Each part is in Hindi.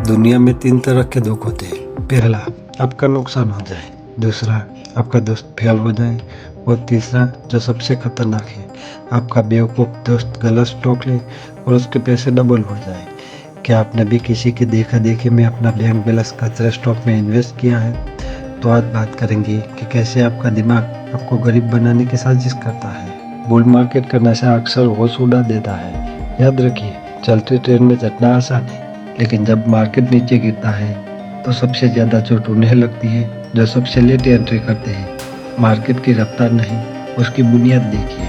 दुनिया में 3 तरह के दुख होते हैं। पहला, आपका नुकसान हो जाए। दूसरा, आपका दोस्त फेल हो जाए। और तीसरा, जो सबसे खतरनाक है, आपका बेवकूफ़ दोस्त गलत स्टॉक ले और उसके पैसे डबल हो जाए। क्या आपने भी किसी की देखा देखी में अपना बैंक बैलेंस खतरे स्टॉक में इन्वेस्ट किया है? तो आज बात करेंगे कि कैसे आपका दिमाग आपको गरीब बनाने की साजिश करता है। बुल मार्केट का नशा अक्सर होश उड़ा देता है। याद रखिए, चलती ट्रेन में चढ़ना आसान है, लेकिन जब मार्केट नीचे गिरता है तो सबसे ज़्यादा चोट उन्हें लगती है जो सबसे लेट एंट्री करते हैं। मार्केट की रफ्तार नहीं, उसकी बुनियाद देखिए।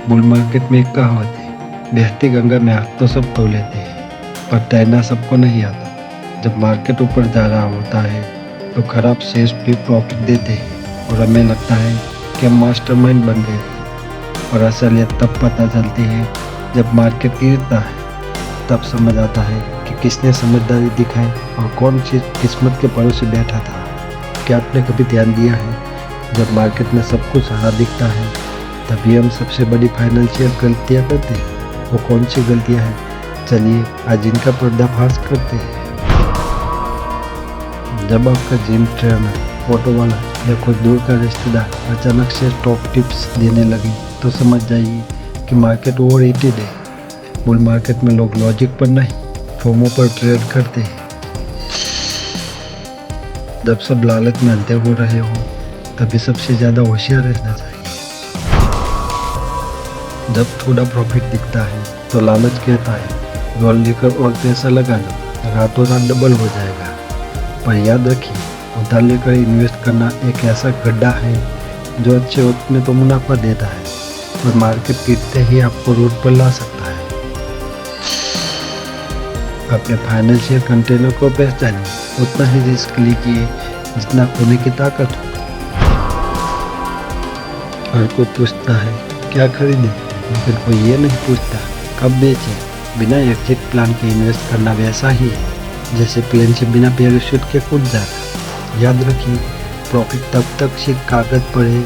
बुल मार्केट में एक कहावत है, बहती गंगा में हाथ तो सब धो लेते हैं, पर तैरना सबको नहीं आता। जब मार्केट ऊपर जा रहा होता है तो खराब शेयर्स भी प्रॉफिट देते हैं और हमें लगता है कि हम मास्टरमाइंड बन गए हैं। और असलियत तब पता चलती है जब मार्केट गिरता है। तब समझ आता है कि किसने समझदारी दिखाई और कौन सी किस्मत के पड़ोसी बैठा था। क्या आपने कभी ध्यान दिया है, जब मार्केट में सब कुछ हरा दिखता है तभी हम सबसे बड़ी फाइनेंशियल गलतियां करते हैं। वो कौन सी गलतियां हैं? चलिए आज इनका पर्दाफाश करते हैं। जब आपका जिम ट्रेनर, ऑटो वाला या कोई दूर का रिश्तेदार अचानक से टॉप टिप्स देने लगे तो समझ जाइए कि मार्केट ओवररेटेड है। बुल मार्केट में लोग लॉजिक पर नहीं, फोमो पर ट्रेड करते हैं। जब सब लालच में अंधे हो रहे हो तभी सबसे ज़्यादा होशियार रहना चाहिए। जब थोड़ा प्रॉफिट दिखता है तो लालच कहता है रोल लेकर और पैसा लगा लो, रातों रात डबल हो जाएगा। पर याद रखिए, उधार लेकर इन्वेस्ट करना एक ऐसा गड्ढा है जो अच्छे वक्त में तो मुनाफा देता है और मार्केट गिरते ही आपको रोड पर ला सकता है। अपने फाइनेंशियल कंटेनर को पहचानिए, उतना ही रिस्क लीजिए जितना खोने की ताकत हो। हर कोई पूछता है क्या खरीदें, लेकिन कोई ये नहीं पूछता कब बेचें। बिना एग्जिट प्लान के इन्वेस्ट करना वैसा ही है जैसे प्लेन से बिना पैराशूट के कूद जाना। याद रखिए, प्रॉफिट तब तक सिर्फ कागज पर है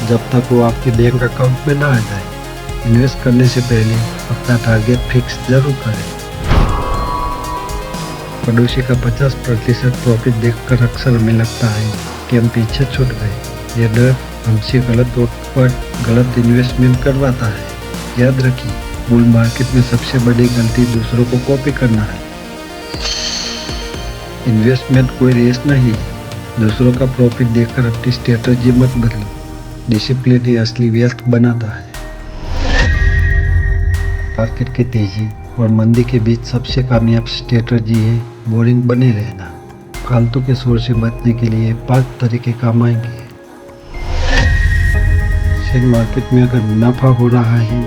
जब तक वो आपके बैंक अकाउंट में ना आ जाए। इन्वेस्ट करने से पहले अपना टारगेट फिक्स जरूर करें। पड़ोसी का 50% प्रॉफिट देखकर अक्सर हमें लगता है कि हम पीछे छूट गए। ये डर हमसे गलत वक्त पर गलत इन्वेस्टमेंट करवाता है। याद रखिए, बुल मार्केट में सबसे बड़ी गलती दूसरों को कॉपी करना है। इन्वेस्टमेंट कोई रेस नहीं है। दूसरों का प्रॉफिट देखकर अपनी स्ट्रेटजी मत बदलो। डिसिप्लिन ही असली वेल्थ बनाता है। मार्केट की तेजी और मंदी के बीच सबसे कामयाब स्ट्रेटजी है बोरिंग बने रहना। फालतू के शोर से बचने के लिए 5 तरीके काम आएंगे। शेयर मार्केट में अगर मुनाफा हो रहा है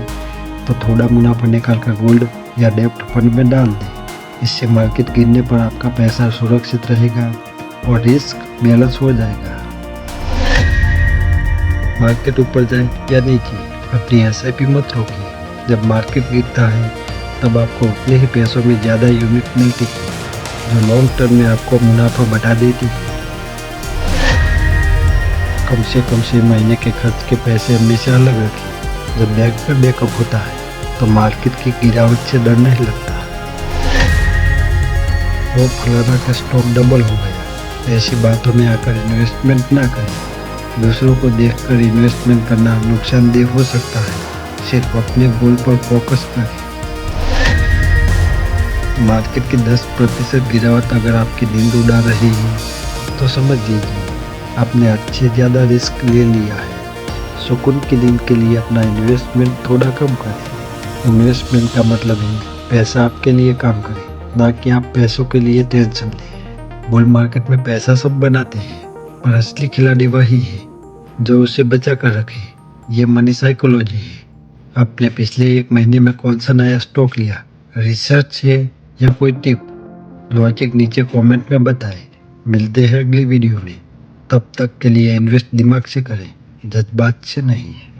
तो थोड़ा मुनाफा निकालकर गोल्ड या डेब्ट फंड में डाल दें। इससे मार्केट गिरने पर आपका पैसा सुरक्षित रहेगा और रिस्क बैलेंस हो जाएगा। मार्केट ऊपर जाए या नीचे, अपनी एसआईपी मत रोकिए। जब मार्केट गिरता है तब आपको उतने ही पैसों में ज़्यादा यूनिट मिलती है जो लॉन्ग टर्म में आपको मुनाफा बढ़ा देती है। कम से कम 6 महीने के खर्च के पैसे हमेशा अलग रखिए। जब बैंक में बैकअप होता है तो मार्केट की गिरावट से डर नहीं लगता। वो फलाना का स्टॉक डबल हो गया, ऐसी बातों में आकर इन्वेस्टमेंट ना करें। दूसरों को देखकर इन्वेस्टमेंट करना नुकसानदेह हो सकता है। सिर्फ अपने गोल पर फोकस करें। मार्केट की 10% गिरावट अगर आपकी नींद उड़ा रही है तो समझ लीजिए आपने अच्छे ज़्यादा रिस्क ले लिया है। सुकून की नींद के लिए अपना इन्वेस्टमेंट थोड़ा कम करें। इन्वेस्टमेंट का मतलब है पैसा आपके लिए काम करे, ना कि आप पैसों के लिए टेंशन लें। बुल मार्केट में पैसा सब बनाते हैं, पर असली खिलाड़ी वही है जो उसे बचा कर रखे। ये मनी साइकोलॉजी है। आपने पिछले 1 महीने में कौन सा नया स्टॉक लिया? रिसर्च है या कोई टिप? लॉजिक नीचे कमेंट में बताएं। मिलते हैं अगली वीडियो में। तब तक के लिए इन्वेस्ट दिमाग से करें, जज्बात से नहीं।